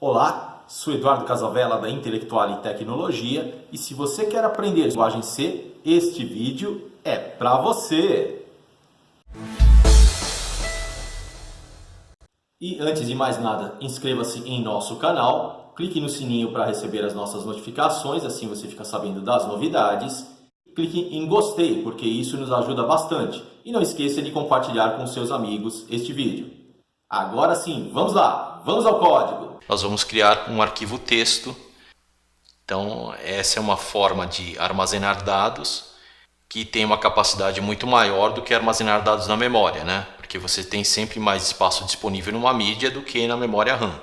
Olá, sou Eduardo Casavella da Intelectual e Tecnologia e se você quer aprender linguagem C, este vídeo é para você! E antes de mais nada, inscreva-se em nosso canal, clique no sininho para receber as nossas notificações, assim você fica sabendo das novidades. Clique em gostei, porque isso nos ajuda bastante. E não esqueça de compartilhar com seus amigos este vídeo. Agora sim, vamos lá, vamos ao código! Nós vamos criar um arquivo texto. Então essa é uma forma de armazenar dados que tem uma capacidade muito maior do que armazenar dados na memória, né? Porque você tem sempre mais espaço disponível numa mídia do que na memória RAM.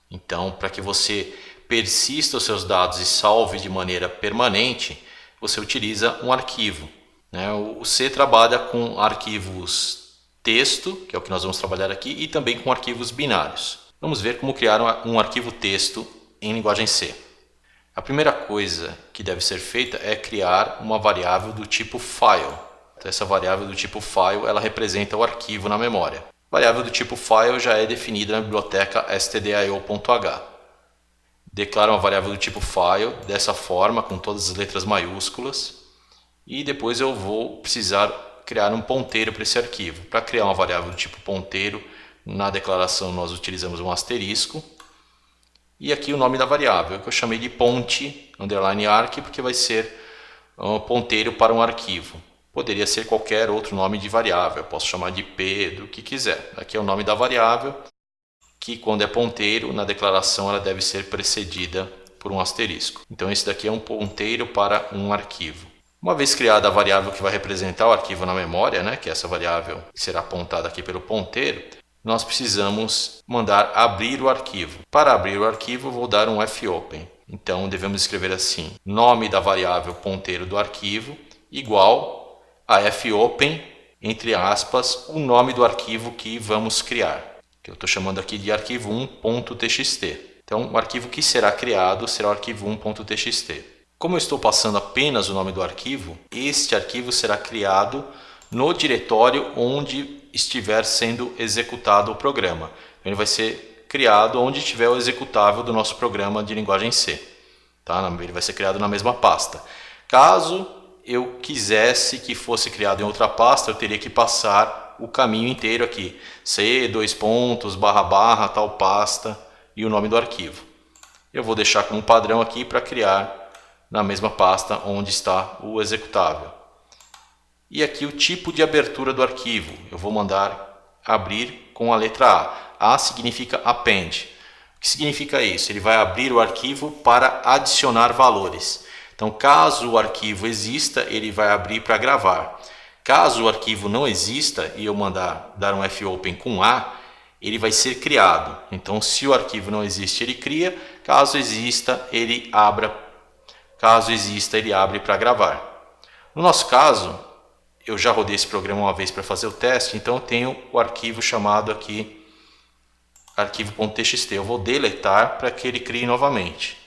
Então, para que você persista os seus dados e salve de maneira permanente, você utiliza um arquivo, né? O C trabalha com arquivos texto, que é o que nós vamos trabalhar aqui, e também com arquivos binários. Vamos ver como criar um arquivo texto em linguagem C. A primeira coisa que deve ser feita é criar uma variável do tipo file. Então, essa variável do tipo file ela representa o arquivo na memória. A variável do tipo file já é definida na biblioteca stdio.h. Declaro uma variável do tipo file dessa forma, com todas as letras maiúsculas. E depois eu vou precisar criar um ponteiro para esse arquivo. Para criar uma variável do tipo ponteiro, na declaração nós utilizamos um asterisco. E aqui o nome da variável, que eu chamei de ponte, underline arc, porque vai ser um ponteiro para um arquivo. Poderia ser qualquer outro nome de variável, eu posso chamar de Pedro, o que quiser. Aqui é o nome da variável, que quando é ponteiro, na declaração ela deve ser precedida por um asterisco. Então esse daqui é um ponteiro para um arquivo. Uma vez criada a variável que vai representar o arquivo na memória, né, que é essa variável que será apontada aqui pelo ponteiro, nós precisamos mandar abrir o arquivo. Para abrir o arquivo, eu vou dar um fopen. Então, devemos escrever assim, nome da variável ponteiro do arquivo, igual a fopen, entre aspas, o nome do arquivo que vamos criar. Que eu estou chamando aqui de arquivo 1.txt. Então, o arquivo que será criado será o arquivo 1.txt. Como eu estou passando apenas o nome do arquivo, este arquivo será criado no diretório onde estiver sendo executado o programa. Ele vai ser criado onde estiver o executável do nosso programa de linguagem C. Tá? Ele vai ser criado na mesma pasta. Caso eu quisesse que fosse criado em outra pasta, eu teria que passar o caminho inteiro aqui. C, dois pontos, barra, barra, tal pasta e o nome do arquivo. Eu vou deixar como padrão aqui para criar na mesma pasta onde está o executável. E aqui o tipo de abertura do arquivo. Eu vou mandar abrir com a letra A. A significa append. O que significa isso? Ele vai abrir o arquivo para adicionar valores. Então, caso o arquivo exista, ele vai abrir para gravar. Caso o arquivo não exista e eu mandar dar um fopen com A, ele vai ser criado. Então, se o arquivo não existe, ele cria. Caso exista, ele abre para gravar. No nosso caso, eu já rodei esse programa uma vez para fazer o teste, então eu tenho o arquivo chamado aqui arquivo.txt. Eu vou deletar para que ele crie novamente.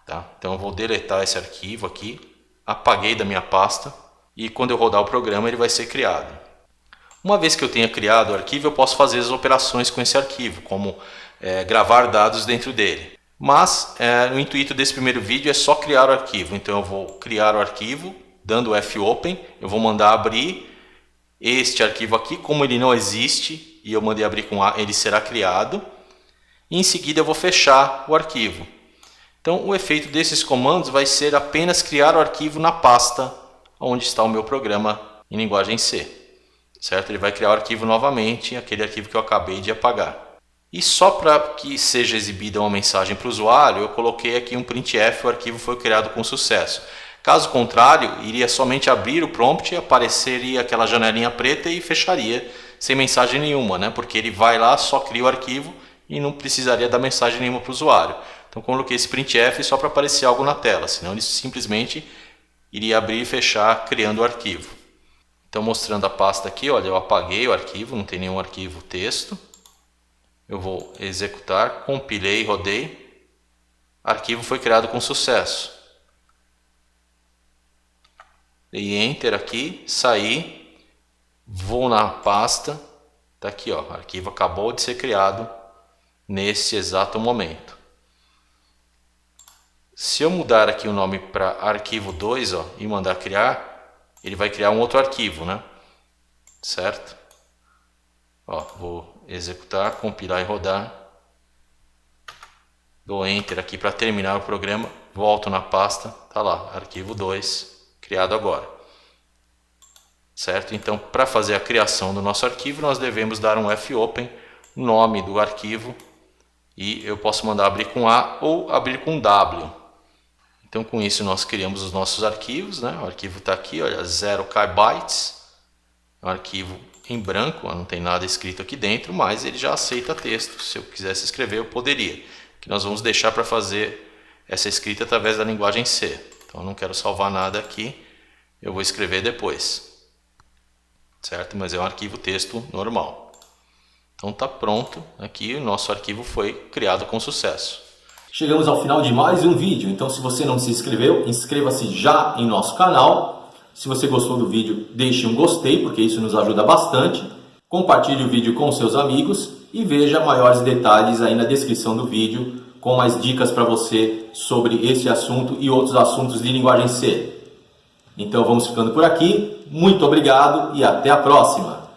Tá? Então eu vou deletar esse arquivo aqui, apaguei da minha pasta e quando eu rodar o programa ele vai ser criado. Uma vez que eu tenha criado o arquivo, eu posso fazer as operações com esse arquivo, como gravar dados dentro dele. Mas o intuito desse primeiro vídeo é só criar o arquivo. Então eu vou criar o arquivo, dando o fopen, eu vou mandar abrir este arquivo aqui, como ele não existe e eu mandei abrir com A, ele será criado. E em seguida eu vou fechar o arquivo. Então o efeito desses comandos vai ser apenas criar o arquivo na pasta onde está o meu programa em linguagem C. Certo? Ele vai criar o arquivo novamente, aquele arquivo que eu acabei de apagar. E só para que seja exibida uma mensagem para o usuário, eu coloquei aqui um printf, o arquivo foi criado com sucesso. Caso contrário, iria somente abrir o prompt, apareceria aquela janelinha preta e fecharia sem mensagem nenhuma, né? Porque ele vai lá, só cria o arquivo e não precisaria dar mensagem nenhuma para o usuário. Então coloquei esse printf só para aparecer algo na tela, senão ele simplesmente iria abrir e fechar criando o arquivo. Então mostrando a pasta aqui, olha, eu apaguei o arquivo, não tem nenhum arquivo texto. Eu vou executar, compilei, rodei. Arquivo foi criado com sucesso. Dei Enter aqui, saí, vou na pasta, tá aqui ó, arquivo acabou de ser criado nesse exato momento. Se eu mudar aqui o nome para arquivo 2, ó, e mandar criar, ele vai criar um outro arquivo, né? Certo? Ó, vou executar, compilar e rodar. Dou Enter aqui para terminar o programa. Volto na pasta, tá lá, arquivo 2, criado agora. Certo? Então, para fazer a criação do nosso arquivo, nós devemos dar um fopen, nome do arquivo, e eu posso mandar abrir com A ou abrir com W. Então, com isso, nós criamos os nossos arquivos, né? O arquivo está aqui, olha, 0 KB, é um arquivo em branco, não tem nada escrito aqui dentro, mas ele já aceita texto. Se eu quisesse escrever, eu poderia. Que nós vamos deixar para fazer essa escrita através da linguagem C. Então, eu não quero salvar nada aqui, eu vou escrever depois. Certo? Mas é um arquivo texto normal. Então, está pronto. Aqui o nosso arquivo foi criado com sucesso. Chegamos ao final de mais um vídeo, então se você não se inscreveu, inscreva-se já em nosso canal. Se você gostou do vídeo, deixe um gostei, porque isso nos ajuda bastante. Compartilhe o vídeo com seus amigos e veja maiores detalhes aí na descrição do vídeo, com mais dicas para você sobre esse assunto e outros assuntos de linguagem C. Então vamos ficando por aqui, muito obrigado e até a próxima!